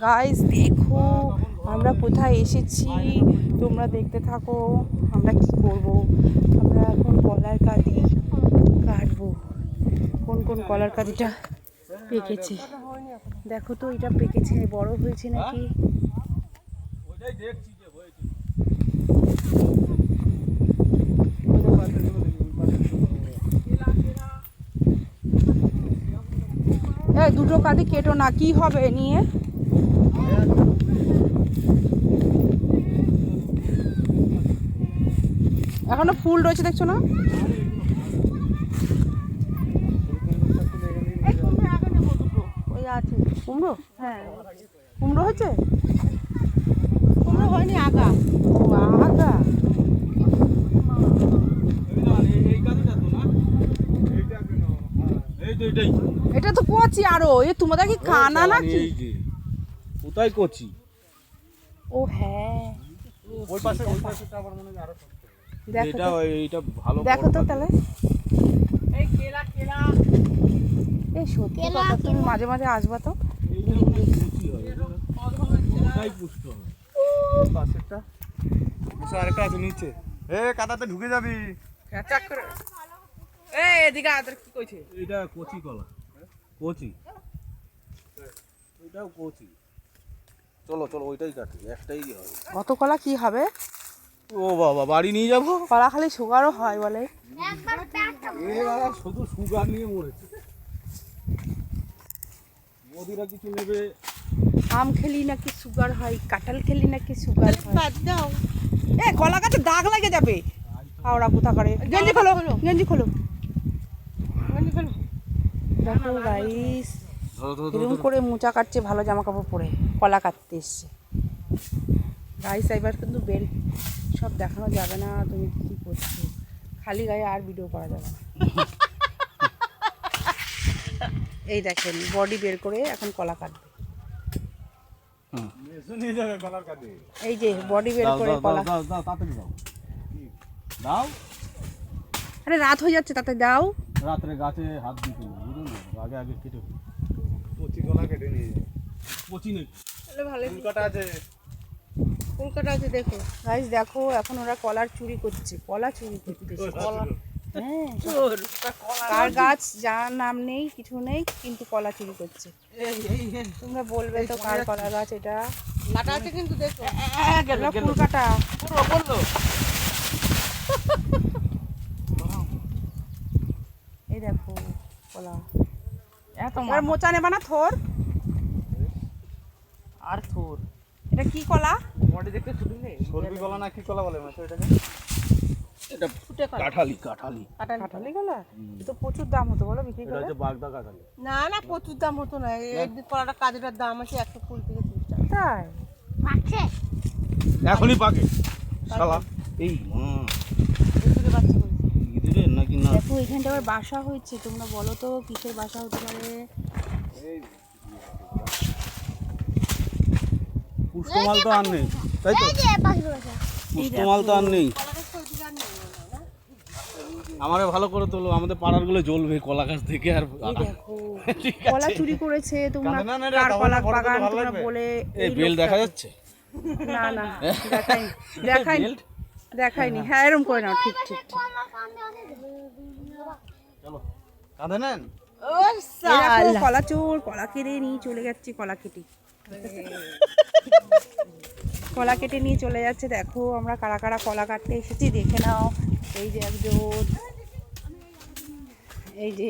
Guys দেখো আমরা কোথায় এসেছি, তোমরা দেখতে থাকো। আমরা কি করব, আমরা এখন কলার কাঁদি কাটবো। কোন কোন কলার কাঁদিটা পেকেছে দেখো তো, এটা পেকেছে, বড় হয়েছে নাকি। দুটো কাঁদি কেটো না, কি হবে নিয়ে। এখনো ফুল রয়েছে দেখছো না। ওই আছে কুমড়ো, হ্যাঁ কুমড়ো হয়েছে, কুমড়ো হয়নি, আগা। ও আগা, এটা তো কচি আরো। এ তোমাদের কি কানা নাকি? কোথায় কচি? ও হ্যাঁ, ওই পাশে আবার মনে হয় আরো দেখো এটা এইটা ভালো। দেখো তো তাহলে। এই কেলা কেলা, এই সত্যি কথা, তুমি মাঝে মাঝে আসবা তো। কোথায় পুষ্ট হবে পাশেরটা? এসে আরেকটা আছে নিচে। কাদাতে ঢুকে যাবি। চাক করে এই এদিকে আদর কি কইছে। এটা কচি কলা, কচি, এটাও কচি। চলো চলো ওইটাই কাটি, একটাই হবে। কত কলা কি হবে? ও বাবা, বাড়ি নিয়ে যাবো। কলা খালি সুগারও হয় বলে। শুধু সুগার নিয়ে মরেছে। মোদিরা কিছু নেবে। আম খেলি নাকি সুগার হয়, কাঁঠাল খেলি নাকি সুগার হয়। এ কলা গাছে দাগ লেগে যাবে। আওড়া কোথা করে। গেঞ্জি খোলো, গেঞ্জি খোলো, গেঞ্জি খোলো। দেখো গাইস, এরকম করে মোচা কাটছে ভালো জামা কাপড় পরে, কলা কাটতে এসছে। গাইস এবার কিন্তু বেল সব দেখানো যাবে না, তুমি কি করছো। খালি গায়ে আর ভিডিও করা যাবে না। এই দেখেন বডি বের করে এখন কলা কাটবে। এই যে বডি বের করে কলা। দাও, আরে রাত হয়ে যাচ্ছে, তাতে দাও। রাত্রে গাছে হাত দিতে বুঝুন, আগে আগে কেটে কচি কলা কেটে নিয়ে যাও। কচি নেই, তাহলে ভালো। ফুলকাটা আছে, ফুলকাটা আছে। দেখো গাইস, দেখো এখন ওরা কলার চুরি করছে, কলা চুরি করতে। হ্যাঁ, কার গাছ যার নাম নেই, কিছু নেই, কিন্তু কলা চুরি করছে। তোমরা বলবে তো কার কলা গাছ এটা। কাটা আছে কিন্তু দেখো, ফুলকাটা পুরো বললো। এই দেখো কলা, আর মোচা নেবা না থোর আর থোর। এটা কি কলা? বডি দেখতে শুধু নেই, সরবি কলা না কি কলা বলে মাছ এটাকে? এটা কাঁঠালি, কাঁঠালি, কাঁঠালি কলা। এ তো প্রচুর দাম হতো বলো বিক্রি এটা করে। হচ্ছে বাগদা কাঁঠালি। না না, প্রচুর দাম হতো না। এই কলাটা কাজের দাম আছে 120 থেকে 30 টাকা। তাই পাকছে এখনই পাকে শালা। এই মা এদিকে বাচ্চা হয়েছে। ইঁদুরের নাকি না? দেখো এখানটা আবার বাসা হচ্ছে, তোমরা বলো তো কিসের বাসা হতে পারে। পুষ্টমাল তো আর নেই, তাই তো? পুষ্টমাল তো আর নেই। আমারে ভালো করে তোলো, আমাদের পাড়ার গুলো জ্বলবে কলা গাছ থেকে। আর দেখো কলা চুরি করেছে, তোমরা কার কলা বাগান তোমরা বলে। এই বেল দেখা যাচ্ছে? না না দেখাইনি, দেখাইনি, দেখাইনি। হ্যাঁ এরকম করে নাও, ঠিক ঠিক ঠিক। চলো কাঁধে নেন। কলা চোর, কলা কেটে নিয়ে চলে যাচ্ছে, কলা কেটে কলা কেটে নিয়ে চলে যাচ্ছে। দেখো আমরা কারা কারা কলা কাটতে এসেছি দেখে নাও। এই যে একজন, এই যে